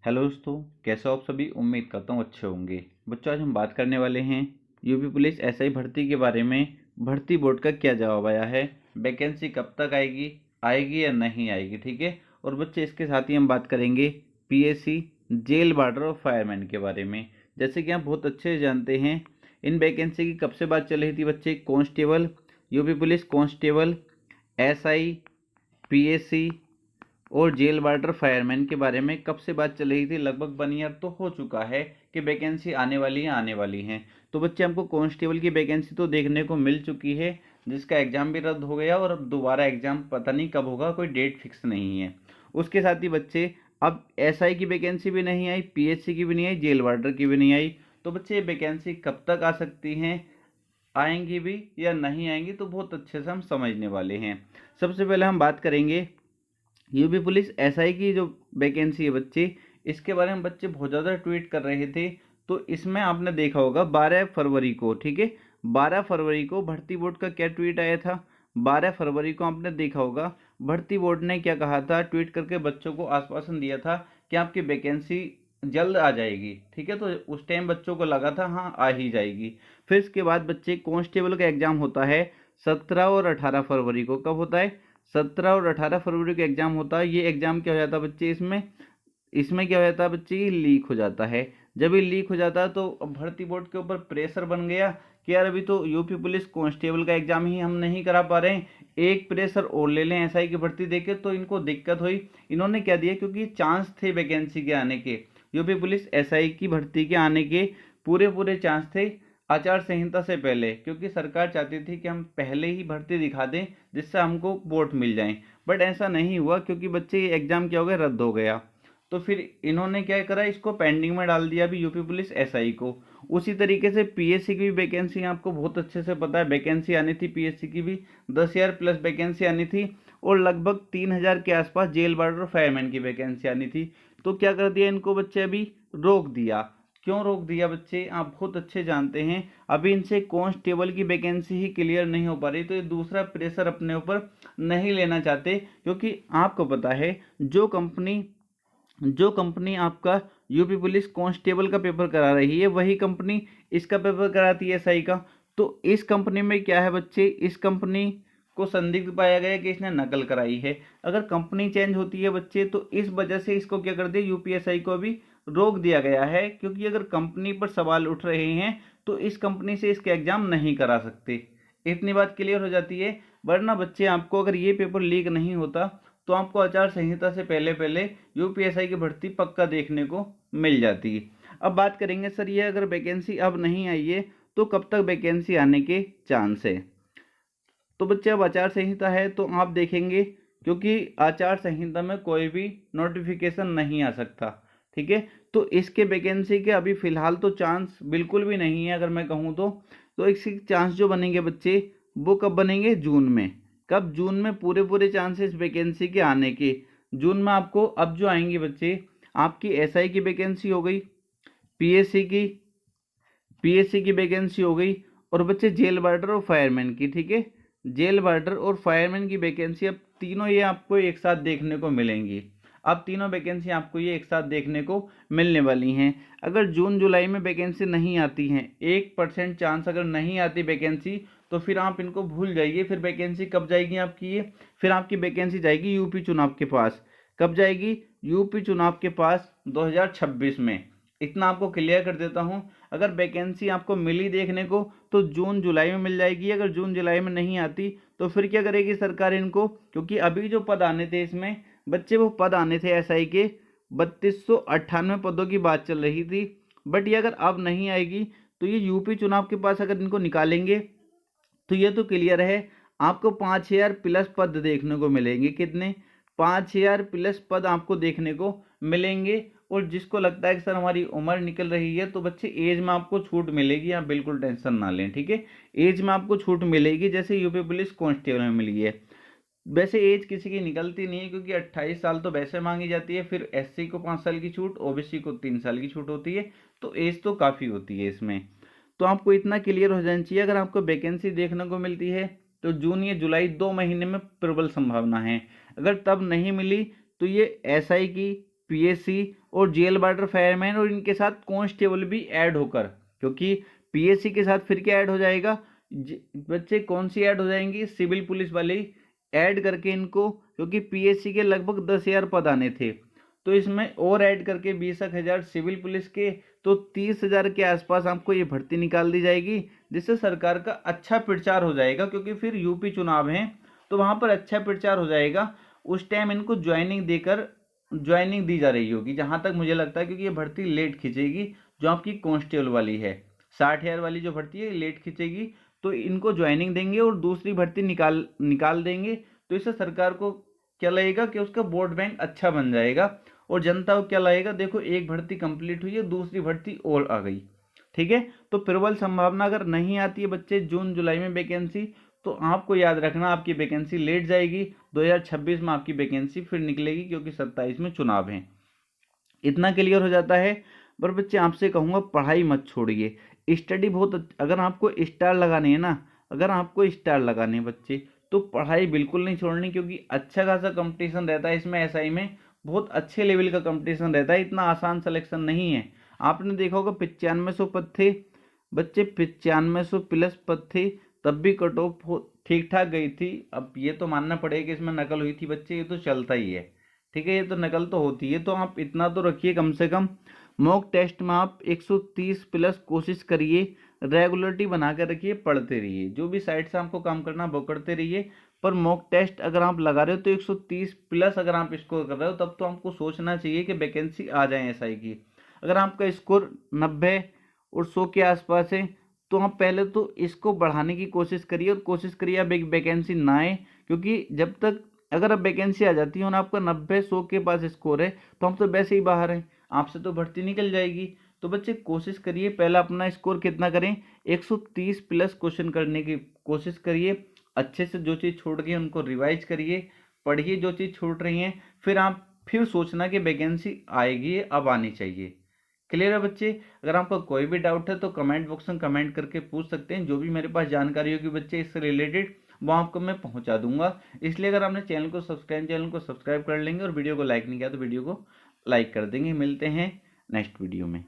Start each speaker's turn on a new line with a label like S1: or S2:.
S1: Hello दोस्तों, कैसे हो आप सभी। उम्मीद करता हूँ अच्छे होंगे। बच्चों, आज हम बात करने वाले हैं यूपी पुलिस एसआई भर्ती के बारे में। भर्ती बोर्ड का क्या जवाब आया है, वैकेंसी कब तक आएगी, आएगी या नहीं आएगी, ठीक है। और बच्चे, इसके साथ ही हम बात करेंगे पीएससी जेल वार्डर और फायरमैन के बारे में। जैसे कि आप बहुत अच्छे से जानते हैं, इन वैकेंसी की कब से बात चल रही थी बच्चे। Constable, UP police constable, SI, PSC और जेल वार्डर फायरमैन के बारे में कब से बात चल रही थी। लगभग 1 ईयर तो हो चुका है कि वैकेंसी आने वाली है, आने वाली हैं। तो बच्चे, हमको कांस्टेबल की वैकेंसी तो देखने को मिल चुकी है, जिसका एग्जाम भी रद्द हो गया और अब दोबारा एग्जाम पता नहीं कब होगा, कोई डेट फिक्स नहीं है। उसके साथ ही बच्चे, अब एसआई की वैकेंसी भी नहीं आई, पीएससी की भी नहीं आई, जेल वार्डर की भी नहीं आई। तो बच्चे, ये वैकेंसी कब तक आ सकती हैं, आएंगी भी या नहीं आएंगी, तो बहुत अच्छे से हम समझने वाले हैं। सबसे पहले हम बात करेंगे यूपी पुलिस एसआई की जो वैकेंसी है बच्चे, इसके बारे में बच्चे बहुत ज़्यादा ट्वीट कर रहे थे। तो इसमें आपने देखा होगा 12 फरवरी को, ठीक है, 12 फरवरी को भर्ती बोर्ड का क्या ट्वीट आया था। 12 फरवरी को आपने देखा होगा भर्ती बोर्ड ने क्या कहा था, ट्वीट करके बच्चों को आश्वासन दिया था कि आपकी वैकेंसी जल्द आ जाएगी, ठीक है। तो उस टाइम बच्चों को लगा था हाँ आ ही जाएगी। फिर इसके बाद बच्चे, कांस्टेबल का एग्जाम होता है 17 और 18 फरवरी को। कब होता है? 17 और 18 फरवरी को एग्जाम होता है। ये एग्जाम क्या हो जाता है बच्चे, इसमें इसमें क्या हो जाता है बच्चे, ये लीक हो जाता है। जब ये लीक हो जाता है तो भर्ती बोर्ड के ऊपर प्रेशर बन गया कि यार अभी तो यूपी पुलिस कांस्टेबल का एग्जाम ही हम नहीं करा पा रहे हैं, एक प्रेशर और ले लें एसआई की भर्ती देके। तो इनको दिक्कत हुई। इन्होंने क्या दिया, क्योंकि चांस थे वैकेंसी के आने के, यूपी पुलिस एसआई की भर्ती के आने के पूरे पूरे चांस थे आचार संहिता से पहले, क्योंकि सरकार चाहती थी कि हम पहले ही भर्ती दिखा दें जिससे हमको वोट मिल जाएं। बट ऐसा नहीं हुआ, क्योंकि बच्चे ये एग्जाम क्या हो गया, रद्द हो गया। तो फिर इन्होंने क्या करा, इसको पेंडिंग में डाल दिया अभी यूपी पुलिस एसआई को। उसी तरीके से पीएससी की भी वैकेंसी आपको बहुत अच्छे से पता है, वैकेंसी आनी थी पीएससी की भी 10,000 प्लस वैकेंसी आनी थी, और लगभग 3,000 के आसपास जेल वार्डर फायरमैन की वैकेंसी आनी थी। तो क्या कर दिया इनको बच्चे, अभी रोक दिया। क्यों रोक दिया बच्चे, आप बहुत अच्छे जानते हैं। अभी इनसे कांस्टेबल की वैकेंसी ही क्लियर नहीं हो पा रही, तो ये दूसरा प्रेशर अपने ऊपर नहीं लेना चाहते। क्योंकि आपको पता है, जो कंपनी आपका यूपी पुलिस कांस्टेबल का पेपर करा रही है, वही कंपनी इसका पेपर कराती है एसआई का। तो इस कंपनी में क्या है बच्चे, इस कंपनी को संदिग्ध पाया गया कि इसने नकल कराई है। अगर कंपनी चेंज होती है बच्चे, तो इस वजह से इसको क्या कर दिया, यूपीएसआई को भी रोक दिया गया है। क्योंकि अगर कंपनी पर सवाल उठ रहे हैं तो इस कंपनी से इसके एग्जाम नहीं करा सकते। इतनी बात क्लियर हो जाती है। वरना बच्चे, आपको अगर ये पेपर लीक नहीं होता तो आपको आचार संहिता से पहले पहले यूपीएसआई की भर्ती पक्का देखने को मिल जाती है। अब बात करेंगे सर, ये अगर वैकेंसी अब नहीं आई है तो कब तक वैकेंसी आने के चांस है। तो बच्चे, अब आचार संहिता है तो आप देखेंगे, क्योंकि आचार संहिता में कोई भी नोटिफिकेशन नहीं आ सकता, ठीक है। तो इसके वैकेंसी के अभी फिलहाल तो चांस बिल्कुल भी नहीं है। अगर मैं कहूँ तो इसके चांस जो बनेंगे बच्चे, वो कब बनेंगे, जून में। कब? जून में पूरे पूरे चांसेस वैकेंसी के आने के। जून में आपको अब जो आएंगे बच्चे, आपकी एसआई की वैकेंसी हो गई, पीएससी की पीएससी की वैकेंसी हो गई, और बच्चे जेल वार्डर और फायरमैन की, ठीक है। जेल वार्डर और फायरमैन की वैकेंसी अब तीनों ये आपको एक साथ देखने को मिलेंगी। अब तीनों वैकेंसी आपको ये एक साथ देखने को मिलने वाली हैं। अगर जून जुलाई में वैकेंसी नहीं आती हैं, 1% चांस अगर नहीं आती वैकेंसी, तो फिर आप इनको भूल जाइए। फिर वैकेंसी कब जाएगी आपकी ये, फिर आपकी वैकेंसी जाएगी यूपी चुनाव के पास। कब जाएगी? यूपी चुनाव के पास 2026 में। इतना आपको क्लियर कर देता हूँ। अगर वैकेंसी आपको मिली देखने को तो जून जुलाई में मिल जाएगी। अगर जून जुलाई में नहीं आती तो फिर क्या करेगी सरकार इनको, क्योंकि अभी जो पद आने थे इसमें बच्चे, वो पद आने थे एसआई के 3298 पदों की बात चल रही थी। बट ये अगर अब नहीं आएगी तो ये यूपी चुनाव के पास अगर इनको निकालेंगे तो ये तो क्लियर है, आपको 5,000 प्लस पद देखने को मिलेंगे। कितने? 5,000 प्लस पद आपको देखने को मिलेंगे। और जिसको लगता है कि सर हमारी उम्र निकल रही है, तो बच्चे एज में आपको छूट मिलेगी, आप बिल्कुल टेंशन ना लें, ठीक है। एज में आपको छूट मिलेगी, जैसे यूपी पुलिस कांस्टेबल में मिली है। वैसे एज किसी की निकलती नहीं है, क्योंकि 28 साल तो वैसे मांगी जाती है, फिर एससी को 5 साल की छूट, ओबीसी को 3 साल की छूट होती है। तो एज तो काफ़ी होती है इसमें। तो आपको इतना क्लियर हो जाना चाहिए। अगर आपको वैकेंसी देखने को मिलती है तो जून या जुलाई 2 महीने में प्रबल संभावना है। अगर तब नहीं मिली तो ये एसआई की, पीएससी और जेल वार्डर फायरमैन और इनके साथ कांस्टेबल भी ऐड होकर, क्योंकि पीएससी के साथ फिर क्या ऐड हो जाएगा बच्चे, कौन सी ऐड हो जाएंगी, सिविल पुलिस वाली ऐड करके इनको, क्योंकि पीएससी के लगभग 10,000 पद आने थे, तो इसमें और ऐड करके 20,000 सिविल पुलिस के, तो 30,000 के आसपास आपको ये भर्ती निकाल दी जाएगी, जिससे सरकार का अच्छा प्रचार हो जाएगा, क्योंकि फिर यूपी चुनाव हैं तो वहाँ पर अच्छा प्रचार हो जाएगा। उस टाइम इनको ज्वाइनिंग दी जा रही होगी जहाँ तक मुझे लगता है, क्योंकि ये भर्ती लेट खींचेगी जो आपकी कांस्टेबल वाली है, 60,000 वाली जो भर्ती है लेट खींचेगी, तो इनको ज्वाइनिंग देंगे और दूसरी भर्ती निकाल देंगे। तो इससे सरकार को क्या लगेगा कि उसका वोट बैंक अच्छा बन जाएगा, और जनता को क्या लगेगा, देखो एक भर्ती कंप्लीट हुई है, दूसरी भर्ती और आ गई। ठीक है, तो प्रबल संभावना अगर नहीं आती है बच्चे जून जुलाई में वैकेंसी, तो आपको याद रखना आपकी वैकेंसी लेट जाएगी, 2026 में आपकी वैकेंसी फिर निकलेगी, क्योंकि 27 में चुनाव है। इतना क्लियर हो जाता है। पर बच्चे आपसे कहूँगा पढ़ाई मत छोड़िए, स्टडी बहुत अगर आपको स्टार लगाने हैं ना, अगर आपको स्टार लगाने हैं बच्चे, तो पढ़ाई बिल्कुल नहीं छोड़नी, क्योंकि अच्छा खासा कंपटीशन रहता है इसमें, एसआई में बहुत अच्छे लेवल का कंपटीशन रहता है, इतना आसान सिलेक्शन नहीं है। आपने देखा होगा 9500 पद थे बच्चे, 9500 प्लस पद थे, तब भी कट ऑफ ठीक ठाक गई थी। अब ये तो मानना पड़ेगा कि इसमें नकल हुई थी बच्चे, ये तो चलता ही है, ठीक है, ये तो नकल तो होती है, तो आप इतना तो रखिए कम से कम। मॉक टेस्ट में आप 130 प्लस कोशिश करिए, रेगुलरिटी बना कर रखिए, पढ़ते रहिए, जो भी साइड से आपको काम करना वो करते रहिए। पर मॉक टेस्ट अगर आप लगा रहे हो तो 130 प्लस अगर आप स्कोर कर रहे हो, तब तो आपको सोचना चाहिए कि वैकेंसी आ जाए एसआई की। अगर आपका स्कोर 90 और 100 के आसपास है, तो आप पहले तो इसको बढ़ाने की कोशिश करिए, और कोशिश करिए अब एक वैकेंसी ना आए, क्योंकि जब तक अगर अब वैकेंसी आ जाती है और आपका 90-100 के पास स्कोर है, तो हम तो वैसे ही बाहर हैं, आपसे तो भर्ती निकल जाएगी। तो बच्चे कोशिश करिए पहला अपना स्कोर कितना करें, 130 प्लस क्वेश्चन करने की कोशिश करिए, अच्छे से जो चीज़ छूट गई उनको रिवाइज करिए, पढ़िए जो चीज़ छूट रही हैं, फिर आप फिर सोचना कि वैकेंसी आएगी, अब आनी चाहिए। क्लियर है बच्चे? अगर आपका कोई भी डाउट है तो कमेंट बॉक्स में कमेंट करके पूछ सकते हैं, जो भी मेरे पास जानकारी होगी बच्चे इससे रिलेटेड वो आपको मैं पहुंचा दूंगा। इसलिए अगर आपने चैनल को सब्सक्राइब कर लेंगे और वीडियो को लाइक नहीं किया तो वीडियो को लाइक कर देंगे। मिलते हैं नेक्स्ट वीडियो में।